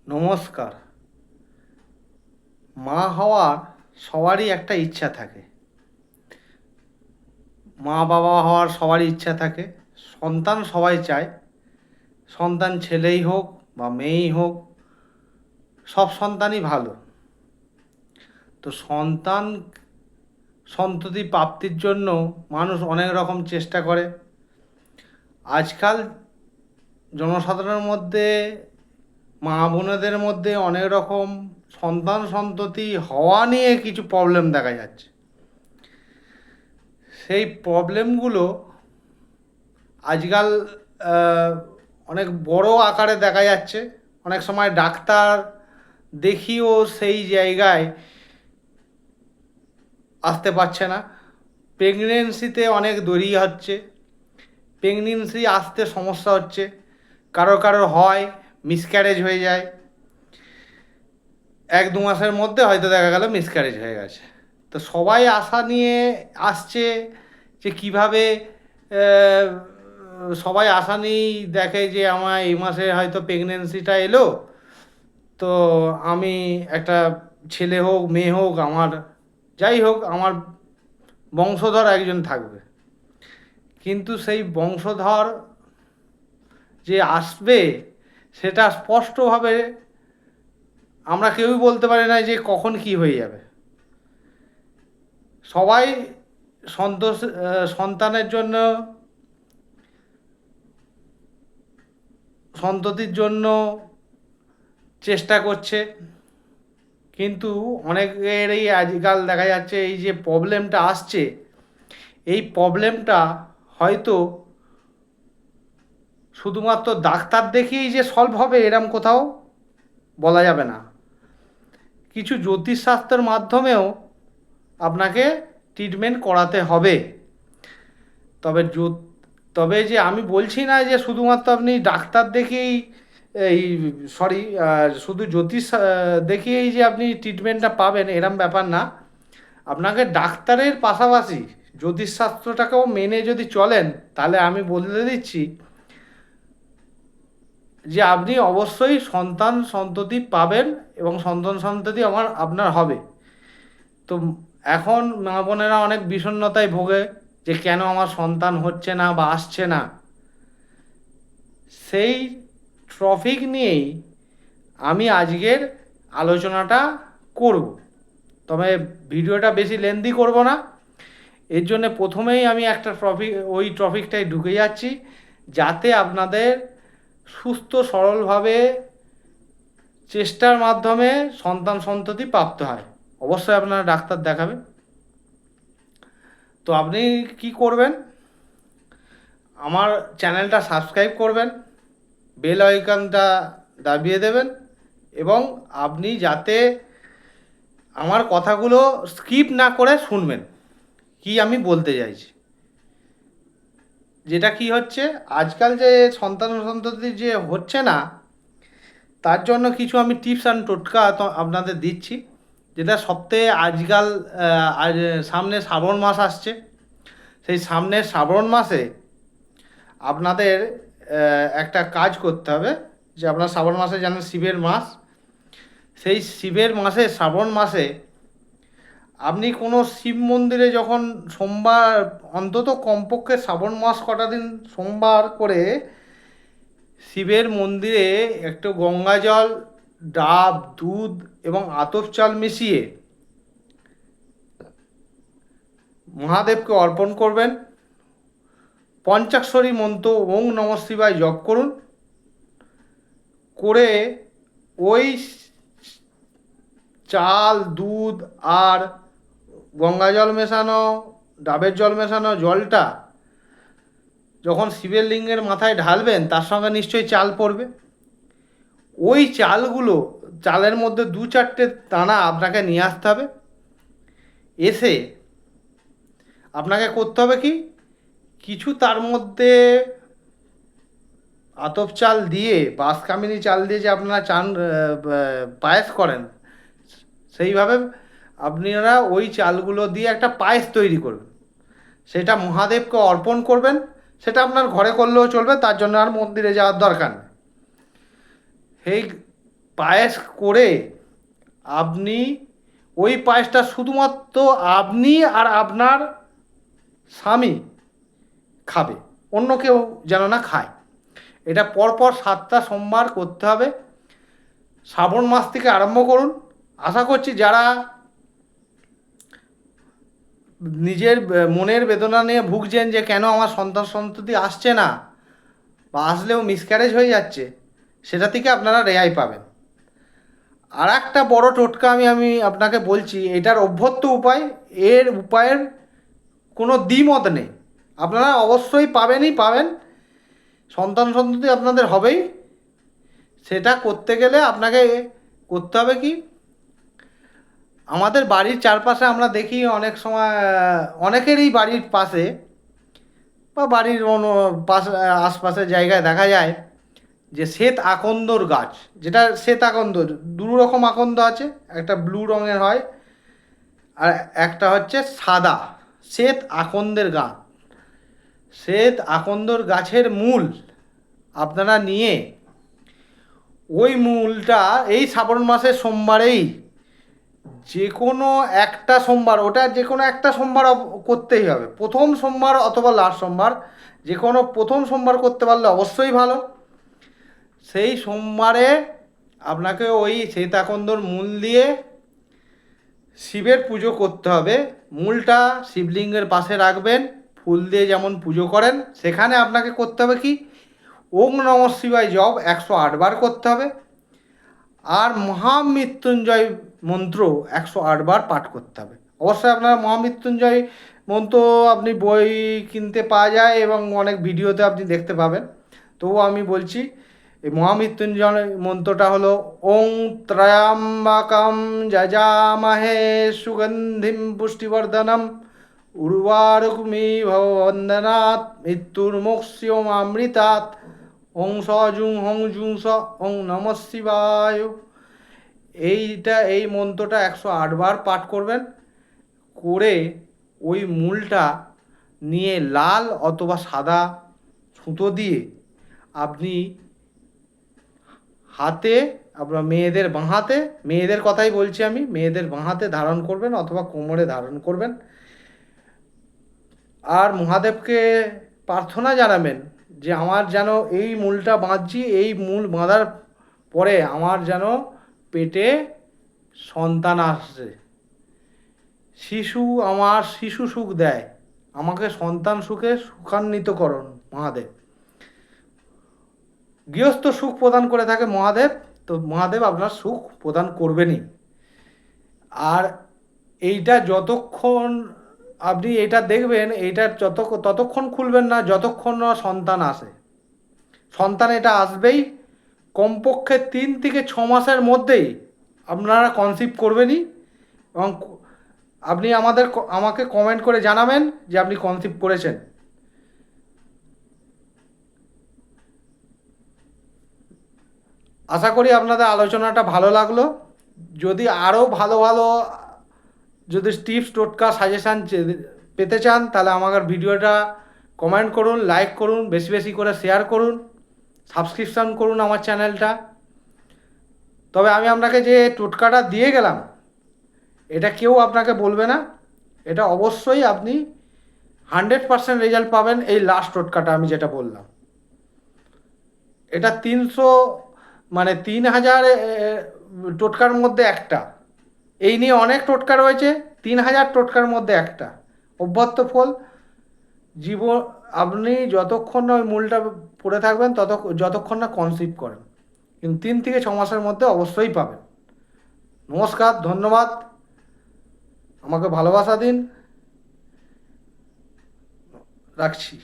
নমস্কার। মা হওয়ার সবারই একটা ইচ্ছা থাকে। মা বাবা হওয়ার সবারই ইচ্ছা থাকে। সন্তান সবাই চায়। সন্তান ছেলেই হোক বা মেয়েই হোক, সব সন্তানই ভালো। তো সন্তান সন্ততি প্রাপ্তির জন্য মানুষ অনেক রকম চেষ্টা করে। আজকাল জনসাধারণের মধ্যে, মা বোনেদের মধ্যে অনেক রকম সন্তান সন্ততি হওয়া নিয়ে কিছু প্রবলেম দেখা যাচ্ছে। সেই প্রবলেমগুলো আজকাল আহ, অনেক বড় আকারে দেখা যাচ্ছে। অনেক সময় ডাক্তার দেখিয়েও সেই জায়গায় আসতে পারছে না। প্রেগনেন্সিতে অনেক দেরি হচ্ছে। প্রেগনেন্সি আসতে সমস্যা হচ্ছে। কারো কারো হয়, মিসক্যারেজ হয়ে যায়। 1-2 মাসের মধ্যে হয়তো দেখা গেল মিসক্যারেজ হয়ে গেছে। তো সবাই আশা নিয়ে আসছে যে কিভাবে, আহ, সবাই আশা নিয়েই দেখে যে আমার এই মাসে হয়তো প্রেগনেন্সিটা এলো, তো আমি একটা ছেলে হোক মেয়ে হোক, আমার যাই হোক, আমার বংশধর একজন থাকবে। কিন্তু সেই বংশধর যে আসবে সেটা স্পষ্টভাবে আমরা কেউই বলতে পারি না যে কখন কি হয়ে যাবে। সবাই সন্তানের জন্য, সন্ততির জন্য চেষ্টা করছে। কিন্তু অনেকেরই আজকাল দেখা যাচ্ছে এই যে প্রবলেমটা আসছে, এই প্রবলেমটা হয়তো শুধুমাত্র ডাক্তার দেখিয়েই যে সলভ হবে এরম কোথাও বলা যাবে না। কিছু জ্যোতিষশাস্ত্রের মাধ্যমেও আপনাকে ট্রিটমেন্ট করাতে হবে। তবে তবে যে আমি বলছি না যে শুধুমাত্র আপনি ডাক্তার দেখেই, এই সরি, শুধু জ্যোতিষ দেখিয়েই যে আপনি ট্রিটমেন্টটা পাবেন এরম ব্যাপার না। আপনাকে ডাক্তারের পাশাপাশি জ্যোতিষশাস্ত্রটাকেও মেনে যদি চলেন, তাহলে আমি বলে দিচ্ছি যে আপনি অবশ্যই সন্তান সন্ততি পাবেন এবং সন্তান সন্ততি আপনার হবে। তো এখন মা বোনেরা অনেক বিষণ্ণতায় ভোগে যে কেন আমার সন্তান হচ্ছে না বা আসছে না। সেই টপিক নিয়েই আমি আজকের আলোচনাটা করব। তবে ভিডিওটা বেশি লেন্দি করব না। এর জন্য প্রথমেই আমি একটা ওই টপিকটাই ঢুকে যাচ্ছি, যাতে আপনাদের সুস্থ সরলভাবে চেষ্টার মাধ্যমে সন্তান সন্ততি প্রাপ্ত হয়। অবশ্যই আপনারা ডাক্তার দেখাবেন। তো আপনি কি করবেন, আমার চ্যানেলটা সাবস্ক্রাইব করবেন, বেল আইকনটা দাবিয়ে দেবেন, এবং আপনি যাতে আমার কথাগুলো স্কিপ না করে শুনবেন কি আমি বলতে চাইছি। যেটা কি হচ্ছে, আজকাল যে সন্তান সন্ততি যে হচ্ছে না, তার জন্য কিছু আমি টিপস অ্যান্ড টোটকা তো আপনাদের দিচ্ছি। যেটা সপ্তাহে আজকাল আজ সামনে শ্রাবণ মাস আসছে। সেই সামনের শ্রাবণ মাসে আপনাদের একটা কাজ করতে হবে। যে আপনার শ্রাবণ মাসে জানেন শিবের মাস, সেই শিবের মাসে, শ্রাবণ মাসে আপনি কোনো শিব মন্দিরে যখন সোমবার, অন্তত কমপক্ষে শ্রাবণ মাস কটা দিন সোমবার করে শিবের মন্দিরে একটু গঙ্গা জল, ডাব, দুধ এবং আতপ চাল মিশিয়ে মহাদেবকে অর্পণ করবেন। পঞ্চাক্ষরী মন্ত্র ওং নমঃ শিবায় জপ করুন। করে ওই চাল, দুধ আর গঙ্গা জল মেশানো, ডাবের জল মেশানো জলটা যখন শিবের লিঙ্গের মাথায় ঢালবেন, তার সঙ্গে নিশ্চয়ই চাল পড়বে। ওই চালগুলো, চালের মধ্যে 2-4টে দানা আপনাকে নিয়ে আসতে হবে। এসে আপনাকে করতে হবে কি, কিছু তার মধ্যে আতপ চাল দিয়ে, বাঁশকামিনী চাল দিয়ে যে আপনারা চান পায়েস করেন, সেইভাবে আপনারা ওই চালগুলো দিয়ে একটা পায়েস তৈরি করবেন। সেটা মহাদেবকে অর্পণ করবেন। সেটা আপনার ঘরে করলেও চলবে, তার জন্য আর মন্দিরে যাওয়ার দরকার নেই। সেই পায়েস করে আপনি ওই পায়েসটা শুধুমাত্র আপনি আর আপনার স্বামী খাবে, অন্য কেউ যেন না খায়। এটা পরপর 7টা সোমবার করতে হবে। শ্রাবণ মাস থেকে আরম্ভ করুন। আশা করছি যারা নিজের মনের বেদনা নিয়ে ভুগছেন যে কেন আমার সন্তান সন্ততি আসছে না বা আসলেও মিসক্যারেজ হয়ে যাচ্ছে, সেটা থেকে আপনারা রেহাই পাবেন। আর একটা বড় টোটকা আমি আপনাকে বলছি, এটার অভ্যর্থ উপায়, এর উপায়ের কোনো দ্বিমত নেই, আপনারা অবশ্যই পাবেন। সন্তান সন্ততি আপনাদের হবেই। সেটা করতে গেলে আপনাকে করতে হবে কি, আমাদের বাড়ির চারপাশে আমরা দেখি অনেক সময় অনেকেরই বাড়ির পাশে বা বাড়ির পাশে আশপাশের জায়গায় দেখা যায় যে শ্বেত আকন্দর গাছ, যেটা শ্বেত আকন্দ, দু রকম আকন্দ আছে, একটা ব্লু রঙের হয় আর একটা হচ্ছে সাদা। শ্বেত আকন্দের গাছ, শ্বেত আকন্দর গাছের মূল আপনারা নিয়ে ওই মূলটা এই শ্রাবণ মাসের সোমবারেই যে কোনো একটা সোমবার, ওটা যে কোনো একটা সোমবার করতেই হবে, প্রথম সোমবার অথবা লাস্ট সোমবার, যে কোনো প্রথম সোমবার করতে পারলে অবশ্যই ভালো। সেই সোমবারে আপনাকে ওই শ্বেতাকন্দর মূল দিয়ে শিবের পুজো করতে হবে। মূলটা শিবলিঙ্গের পাশে রাখবেন, ফুল দিয়ে যেমন পুজো করেন, সেখানে আপনাকে করতে হবে কি, ওম নমঃ শিবায় জপ 108 বার করতে হবে আর মহামৃত্যুঞ্জয় মন্ত্র 108 বার পাঠ করতে হবে। অবশ্যই আপনারা মহামৃত্যুঞ্জয় মন্ত্র আপনি বই কিনতে পাওয়া যায় এবং অনেক ভিডিওতে আপনি দেখতে পাবেন। তবুও আমি বলছি, এই মহামৃত্যুঞ্জয় মন্ত্রটা হলো ওং ত্র্যম্বকম যজামহে সুগন্ধিম পুষ্টিবর্ধনম উর্বারুকমিব বন্দনাৎ মৃত্যুর্মোক্ষ্যমামৃতাৎ ওং স জুং হং জুং স ওং নমঃ শিবায়। এই মন্ত্রটা 108 বার পাঠ করবেন। করে ওই মূলটা নিয়ে লাল অথবা সাদা সুতো দিয়ে আপনি হাতে, আপনার মেয়েদের বাঁ হাতে, মেয়েদের কথাই বলছি আমি, মেয়েদের বাঁ হাতে ধারণ করবেন অথবা কোমরে ধারণ করবেন। আর মহাদেবকে প্রার্থনা জানাবেন যে আমার যেন এই মূলটা বাঁধছি, এই মূল বাঁধার পরে আমার যেন পেটে সন্তান আসে, আমার শিশু সুখ দেয়, আমাকে সন্তান সুখে সুখান্বিত করুন মহাদেব। গৃহস্থ সুখ প্রদান করে থাকে মহাদেব, তো মহাদেব আপনার সুখ প্রদান করবেনই। আর এইটা যতক্ষণ আপনি এটা দেখবেন, এইটা ততক্ষণ খুলবেন না যতক্ষণ না সন্তান আসে। সন্তান এটা আসবেই, কমপক্ষে 3 থেকে 6 মাসের মধ্যেই আপনারা কনসিভ করবেনই। এবং আপনি আমাকে কমেন্ট করে জানাবেন যে আপনি কনসিভ করেছেন। আশা করি আপনাদের আলোচনাটা ভালো লাগলো। যদি আরও ভালো ভালো যদি টিপস টোটকা সাজেশান পেতে চান, তাহলে আমার ভিডিওটা কমেন্ট করুন, লাইক করুন, বেশি বেশি করে শেয়ার করুন, সাবস্ক্রিপশান করুন আমার চ্যানেলটা। তবে আমি আপনাকে যে টোটকাটা দিয়ে গেলাম, এটা কেউ আপনাকে বলবে না, এটা অবশ্যই আপনি 100% রেজাল্ট পাবেন। এই লাস্ট টোটকাটা আমি যেটা বললাম, এটা 3000 টোটকার মধ্যে একটা। এই নিয়ে অনেক টোটকা রয়েছে, 3000 টোটকার মধ্যে একটা অব্যর্থ ফল। আপনি যতক্ষণ না ওই মূলটা পড়ে থাকবেন যতক্ষণ না কনসিভ করেন, কিন্তু 3 থেকে 6 মাসের মধ্যে অবশ্যই পাবেন। নমস্কার, ধন্যবাদ, আমাকে ভালোবাসা দিন, রাখছি।